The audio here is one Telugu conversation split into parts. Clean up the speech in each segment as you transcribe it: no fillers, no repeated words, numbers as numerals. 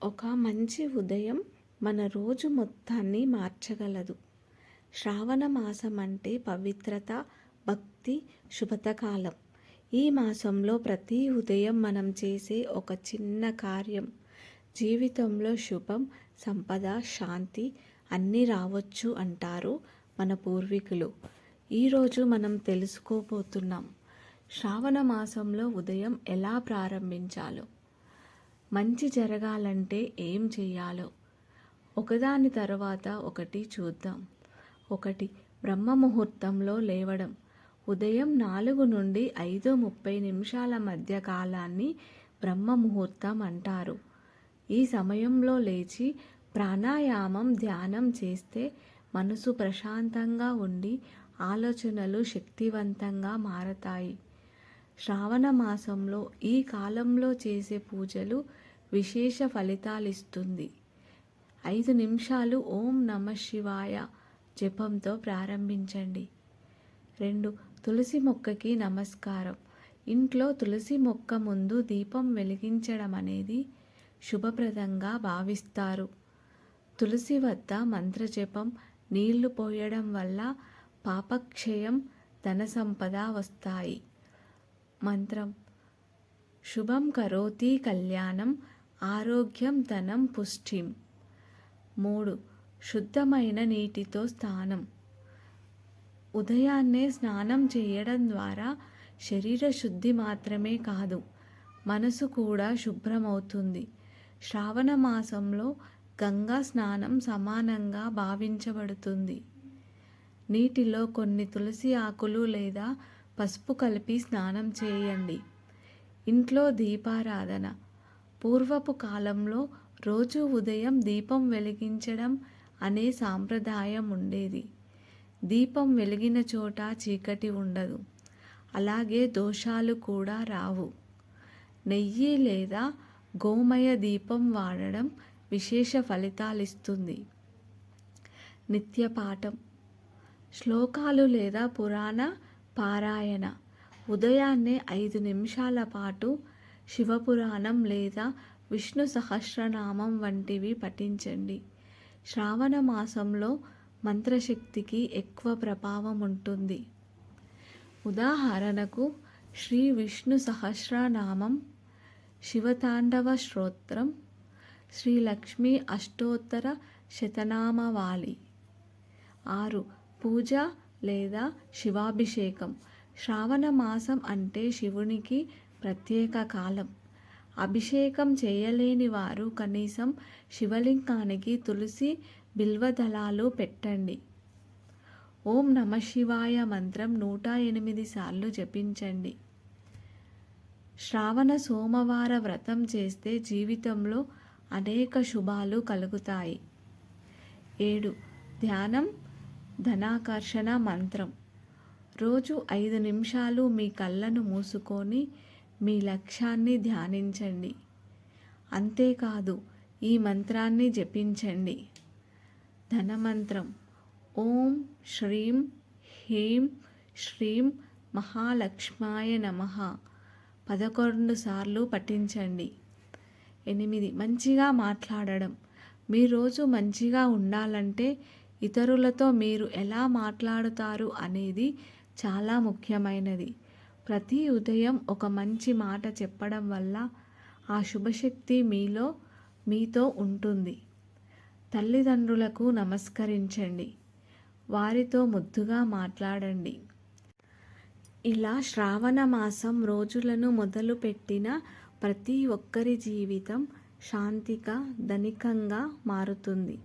ఒక మంచి ఉదయం మన రోజు మొత్తాన్ని మార్చగలదు. శ్రావణ మాసం అంటే పవిత్రత, భక్తి, శుభతకాలం. ఈ మాసంలో ప్రతి ఉదయం మనం చేసే ఒక చిన్న కార్యం జీవితంలో శుభం, సంపద, శాంతి అన్నీ రావచ్చు అంటారు మన పూర్వీకులు. ఈరోజు మనం తెలుసుకోబోతున్నాం శ్రావణ మాసంలో ఉదయం ఎలా ప్రారంభించాలో, మంచి జరగాలంటే ఏం చేయాలో ఒకదాని తర్వాత ఒకటి చూద్దాం. 1. బ్రహ్మ ముహూర్తంలో లేవడం. ఉదయం 4 నుండి 5:30 మధ్య కాలాన్ని బ్రహ్మ ముహూర్తం అంటారు. ఈ సమయంలో లేచి ప్రాణాయామం, ధ్యానం చేస్తే మనసు ప్రశాంతంగా ఉండి ఆలోచనలు శక్తివంతంగా మారతాయి. శ్రావణ మాసంలో ఈ కాలంలో చేసే పూజలు విశేష ఫలితాలిస్తుంది. 5 నిమిషాలు ఓం నమః శివాయ జపంతో ప్రారంభించండి. 2. తులసి మొక్కకి నమస్కారం. ఇంట్లో తులసి మొక్క ముందు దీపం వెలిగించడం అనేది శుభప్రదంగా భావిస్తారు. తులసి వద్ద మంత్రజపం, నీళ్లు పోయడం వల్ల పాపక్షయం, ధన సంపద వస్తాయి. మంత్రం: శుభం కరోతి కళ్యాణం, ఆరోగ్యం ధనం పుష్టిం. 3. శుద్ధమైన నీటితో స్నానం. ఉదయాన్నే స్నానం చేయడం ద్వారా శరీర శుద్ధి మాత్రమే కాదు, మనసు కూడా శుభ్రమవుతుంది. శ్రావణ మాసంలో గంగా స్నానం సమానంగా భావించబడుతుంది. నీటిలో కొన్ని తులసి ఆకులు లేదా పసుపు కలిపి స్నానం చేయండి. ఇంట్లో దీపారాధన. పూర్వపు కాలంలో రోజు ఉదయం దీపం వెలిగించడం అనే సాంప్రదాయం ఉండేది. దీపం వెలిగిన చోట చీకటి ఉండదు, అలాగే దోషాలు కూడా రావు. నెయ్యి లేదా గోమయ దీపం వాడడం విశేష ఫలితాలిస్తుంది. నిత్య పాఠం. శ్లోకాలు లేదా పురాణ పారాయణ. ఉదయాన్నే 5 నిమిషాల పాటు శివపురాణం లేదా విష్ణు సహస్రనామం వంటివి పఠించండి. శ్రావణ మాసంలో మంత్రశక్తికి ఎక్కువ ప్రభావం ఉంటుంది. ఉదాహరణకు శ్రీ విష్ణు సహస్రనామం, శివతాండవ స్తోత్రం, శ్రీ లక్ష్మీ అష్టోత్తర శతనామావళి. 6. పూజ లేదా శివాభిషేకం. శ్రావణ మాసం అంటే శివునికి ప్రత్యేక కాలం. అభిషేకం చేయలేని వారు కనీసం శివలింగానికి తులసి, బిల్వదళాలు పెట్టండి. ఓం నమః శివాయ మంత్రం 108 సార్లు జపించండి. శ్రావణ సోమవార వ్రతం చేస్తే జీవితంలో అనేక శుభాలు కలుగుతాయి. 7. ధ్యానం, ధనాకర్షణ మంత్రం. రోజు 5 నిమిషాలు మీ కళ్ళను మూసుకొని మీ లక్ష్యాన్ని ధ్యానించండి. అంతేకాదు, ఈ మంత్రాన్ని జపించండి. ధనమంత్రం: ఓం శ్రీం హ్రీం శ్రీం మహాలక్ష్మాయ నమః 11 సార్లు పఠించండి. 8. మంచిగా మాట్లాడడం. మీ రోజు మంచిగా ఉండాలంటే ఇతరులతో మీరు ఎలా మాట్లాడుతారు అనేది చాలా ముఖ్యమైనది. ప్రతి ఉదయం ఒక మంచి మాట చెప్పడం వల్ల ఆ శుభశక్తి మీతో ఉంటుంది. తల్లిదండ్రులకు నమస్కరించండి, వారితో ముద్దుగా మాట్లాడండి. ఇలా శ్రావణ మాసం రోజులను మొదలుపెట్టిన ప్రతి ఒక్కరి జీవితం శాంతిగా, ధనికంగా మారుతుంది.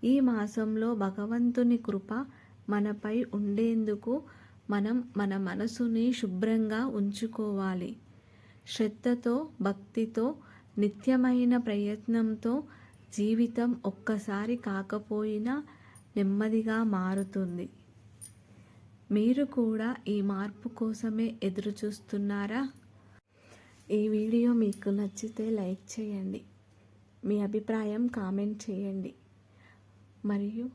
ఈ మాసంలో భగవంతుని కృప మనపై ఉండేందుకు మనం మన మనసుని శుభ్రంగా ఉంచుకోవాలి. శ్రద్ధతో, భక్తితో, నిత్యమైన ప్రయత్నంతో జీవితం ఒక్కసారి కాకపోయినా నెమ్మదిగా మారుతుంది. మీరు కూడా ఈ మార్పు కోసమే ఎదురు చూస్తున్నారా? ఈ వీడియో మీకు నచ్చితే లైక్ చేయండి. మీ అభిప్రాయం కామెంట్ చేయండి. మరియు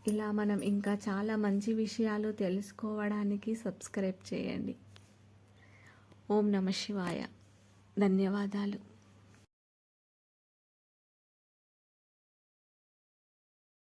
ఇలా మనం ఇంకా చాలా మంచి విషయాలు తెలుసుకోవడానికి సబ్స్క్రైబ్ చేయండి. ఓం నమః శివాయ. ధన్యవాదాలు.